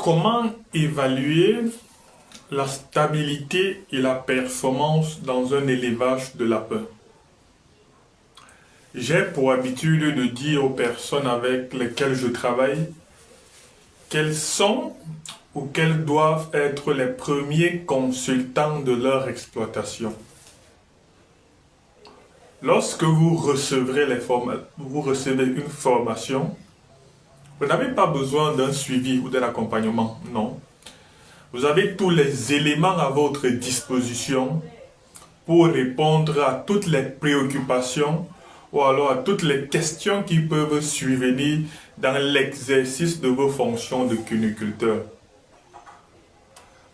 Comment évaluer la stabilité et la performance dans un élevage de lapins? J'ai pour habitude de dire aux personnes avec lesquelles je travaille quels sont ou quels doivent être les premiers consultants de leur exploitation. Lorsque vous recevez une formation, vous n'avez pas besoin d'un suivi ou d'un accompagnement, non. Vous avez tous les éléments à votre disposition pour répondre à toutes les préoccupations ou alors à toutes les questions qui peuvent survenir dans l'exercice de vos fonctions de cuniculteur.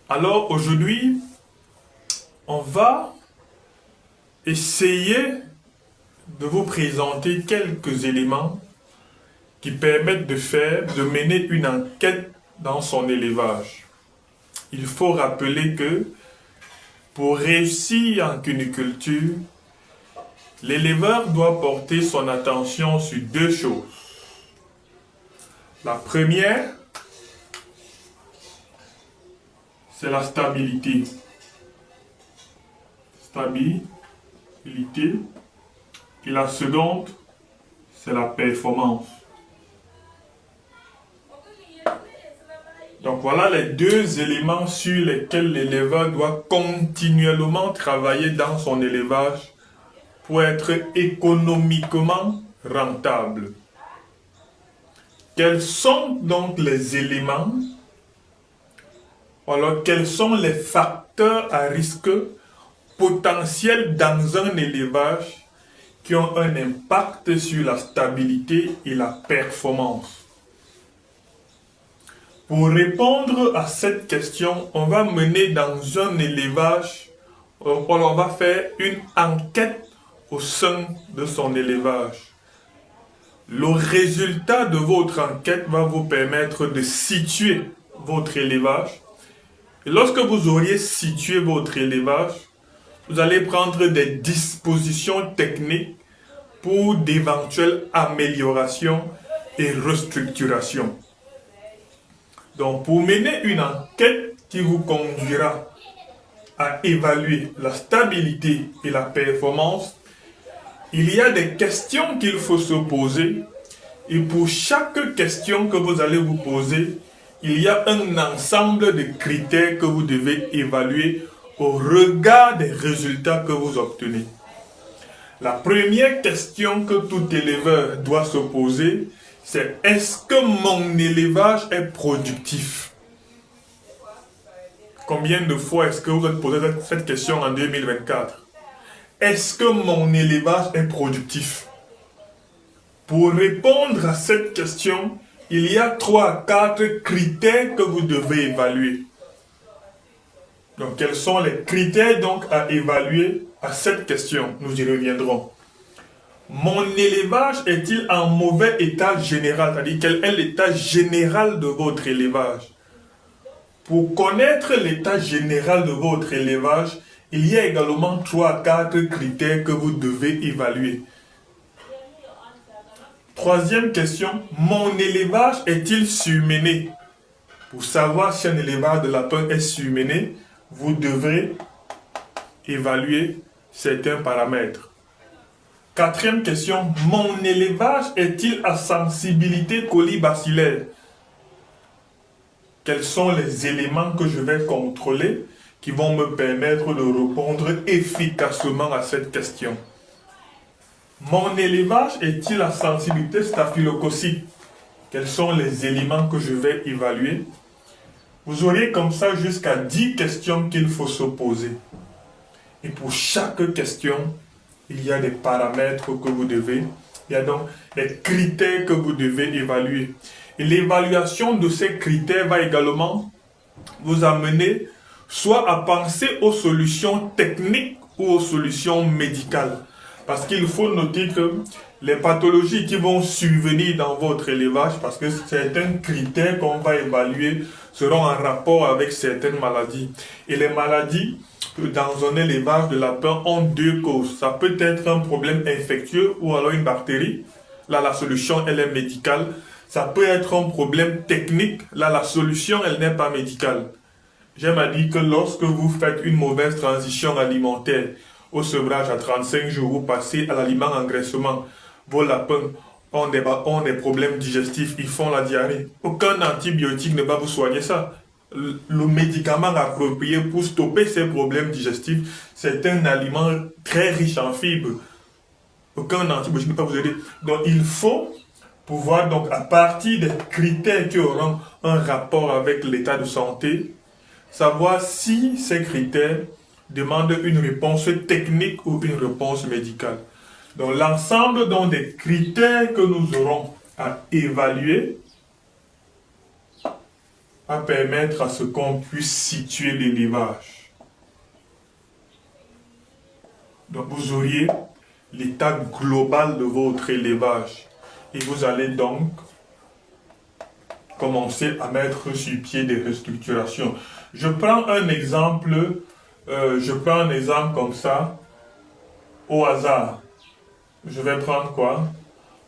Alors aujourd'hui, on va essayer de vous présenter quelques éléments qui permettent de mener une enquête dans son élevage. Il faut rappeler que pour réussir en cuniculture, l'éleveur doit porter son attention sur deux choses. La première, c'est la stabilité. Stabilité. Et la seconde, c'est la performance. Donc voilà les deux éléments sur lesquels l'éleveur doit continuellement travailler dans son élevage pour être économiquement rentable. Quels sont donc les éléments, alors quels sont les facteurs à risque potentiels dans un élevage qui ont un impact sur la stabilité et la performance? Pour répondre à cette question, on va mener dans un élevage, on va faire une enquête au sein de son élevage. Le résultat de votre enquête va vous permettre de situer votre élevage. Et lorsque vous auriez situé votre élevage, vous allez prendre des dispositions techniques pour d'éventuelles améliorations et restructurations. Donc, pour mener une enquête qui vous conduira à évaluer la stabilité et la performance, il y a des questions qu'il faut se poser. Et pour chaque question que vous allez vous poser, il y a un ensemble de critères que vous devez évaluer au regard des résultats que vous obtenez. La première question que tout éleveur doit se poser, c'est: est-ce que mon élevage est productif? Combien de fois est-ce que vous avez posé cette question en 2024? Est-ce que mon élevage est productif? Pour répondre à cette question, il y a 3 à 4 critères que vous devez évaluer. Donc, quels sont les critères donc à évaluer à cette question? Nous y reviendrons. Mon élevage est-il en mauvais état général? C'est-à-dire, quel est l'état général de votre élevage? Pour connaître l'état général de votre élevage, il y a également 3 à 4 critères que vous devez évaluer. Troisième question, mon élevage est-il surmené? Pour savoir si un élevage de lapin est surmené, vous devrez évaluer certains paramètres. Quatrième question, mon élevage est-il à sensibilité colibacillaire? Quels sont les éléments que je vais contrôler qui vont me permettre de répondre efficacement à cette question? Mon élevage est-il à sensibilité staphylococcique? Quels sont les éléments que je vais évaluer? Vous aurez comme ça jusqu'à 10 questions qu'il faut se poser. Et pour chaque question, il y a des paramètres que vous devez, il y a donc des critères que vous devez évaluer. Et l'évaluation de ces critères va également vous amener soit à penser aux solutions techniques ou aux solutions médicales. Parce qu'il faut noter que les pathologies qui vont survenir dans votre élevage, parce que certains critères qu'on va évaluer seront en rapport avec certaines maladies. Et les maladies dans un élevage de lapin ont 2 causes. Ça peut être un problème infectieux ou alors une bactérie. Là, la solution, elle est médicale. ça peut être un problème technique. Là, la solution, elle n'est pas médicale. J'aime à dire que lorsque vous faites une mauvaise transition alimentaire, au sevrage à 35 jours, vous passez à l'aliment engraissement, vos lapins ont des problèmes digestifs, ils font la diarrhée. Aucun antibiotique ne va vous soigner ça. Le médicament approprié pour stopper ces problèmes digestifs, c'est un aliment très riche en fibres. Aucun antibiotique ne peut vous aider. Donc il faut pouvoir, donc, à partir des critères qui auront un rapport avec l'état de santé, savoir si ces critères demandent une réponse technique ou une réponse médicale. Donc l'ensemble des critères que nous aurons à évaluer va permettre à ce qu'on puisse situer l'élevage. Donc vous auriez l'état global de votre élevage et vous allez donc commencer à mettre sur pied des restructurations. Je prends un exemple comme ça, au hasard. Je vais prendre quoi?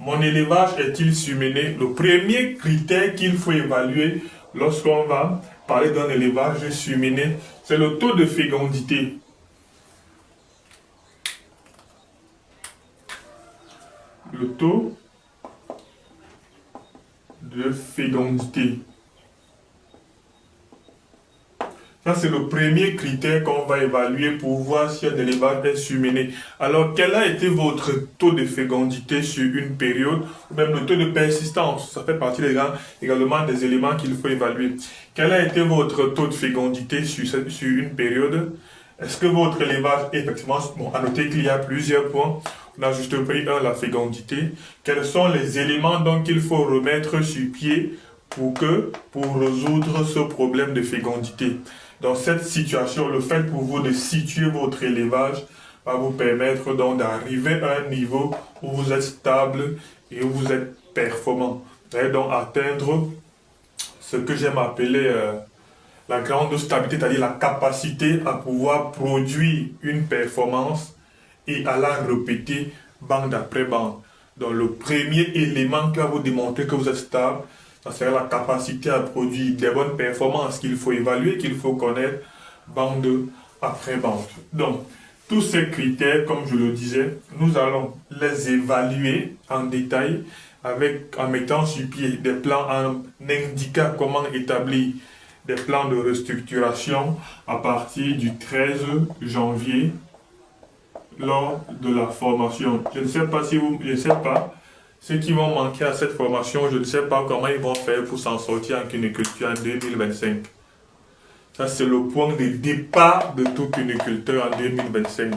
Mon élevage est-il surmené? Le premier critère qu'il faut évaluer lorsqu'on va parler d'un élevage surmené, c'est le taux de fécondité. Le taux de fécondité. Ça, c'est le premier critère qu'on va évaluer pour voir si un élevage est surmené. Alors, quel a été votre taux de fécondité sur une période, ou même le taux de persistance? Ça fait partie également des éléments qu'il faut évaluer. Quel a été votre taux de fécondité sur une période? Est-ce que votre élevage, effectivement, à noter qu'il y a plusieurs points. On a juste pris la fécondité. Quels sont les éléments donc qu'il faut remettre sur pied pour résoudre ce problème de fécondité? Dans cette situation, le fait pour vous de situer votre élevage va vous permettre donc d'arriver à un niveau où vous êtes stable et où vous êtes performant. Vous allez donc atteindre ce que j'aime appeler la grande stabilité, c'est-à-dire la capacité à pouvoir produire une performance et à la répéter bande après bande. Donc le premier élément qui va vous démontrer que vous êtes stable, ça sera la capacité à produire des bonnes performances qu'il faut évaluer, qu'il faut connaître bande après bande. Donc, tous ces critères, comme je le disais, nous allons les évaluer en détail en mettant sur pied des plans, en indiquant comment établir des plans de restructuration à partir du 13 janvier lors de la formation. Je ne sais pas ceux qui vont manquer à cette formation, je ne sais pas comment ils vont faire pour s'en sortir en cuniculture en 2025. Ça, c'est le point de départ de tout cuniculteur en 2025.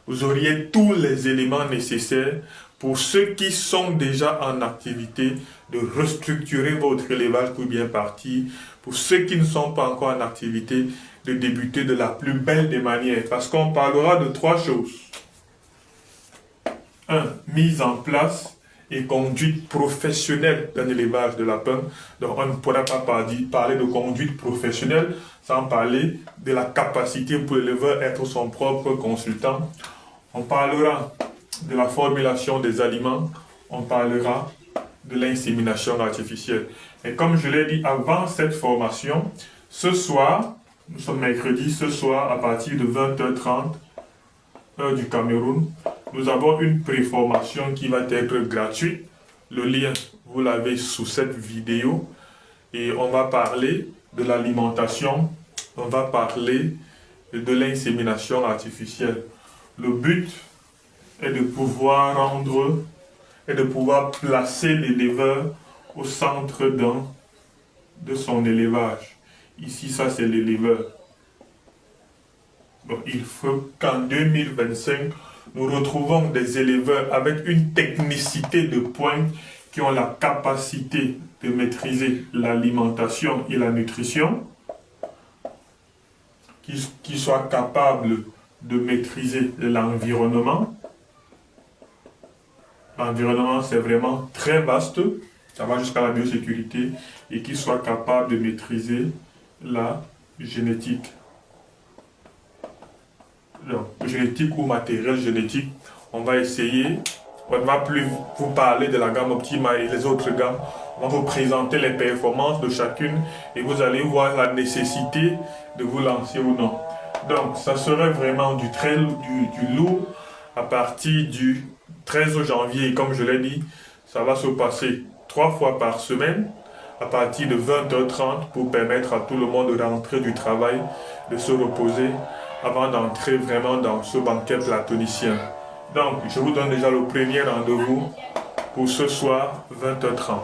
Vous auriez tous les éléments nécessaires pour ceux qui sont déjà en activité de restructurer votre élevage pour bien partir. Pour ceux qui ne sont pas encore en activité, de débuter de la plus belle des manières. Parce qu'on parlera de 3 choses. 1. Mise en place et conduite professionnelle d'un élevage de lapins. Donc on ne pourra pas parler de conduite professionnelle sans parler de la capacité pour l'éleveur à être son propre consultant. On parlera de la formulation des aliments, on parlera de l'insémination artificielle. Et comme je l'ai dit avant cette formation, ce soir, nous sommes mercredi, ce soir à partir de 20h30, heure du Cameroun, nous avons une préformation qui va être gratuite. Le lien, vous l'avez sous cette vidéo. Et on va parler de l'alimentation, on va parler de l'insémination artificielle. Le but est de pouvoir placer l'éleveur au centre de son élevage. Ici, ça c'est l'éleveur. Donc il faut qu'en 2025, nous retrouvons des éleveurs avec une technicité de pointe qui ont la capacité de maîtriser l'alimentation et la nutrition, qui soient capables de maîtriser l'environnement. L'environnement, c'est vraiment très vaste, ça va jusqu'à la biosécurité, et qui soient capables de maîtriser la génétique. Donc, génétique ou matériel génétique, on va essayer, on ne va plus vous parler de la gamme Optima et les autres gammes, On va vous présenter les performances de chacune et vous allez voir la nécessité de vous lancer ou non. Donc, ça serait vraiment du lourd à partir du 13 janvier. Et comme je l'ai dit, ça va se passer 3 fois par semaine à partir de 20h30 pour permettre à tout le monde de rentrer du travail, de se reposer avant d'entrer vraiment dans ce banquet platonicien. Donc, je vous donne déjà le premier rendez-vous pour ce soir, 20h30.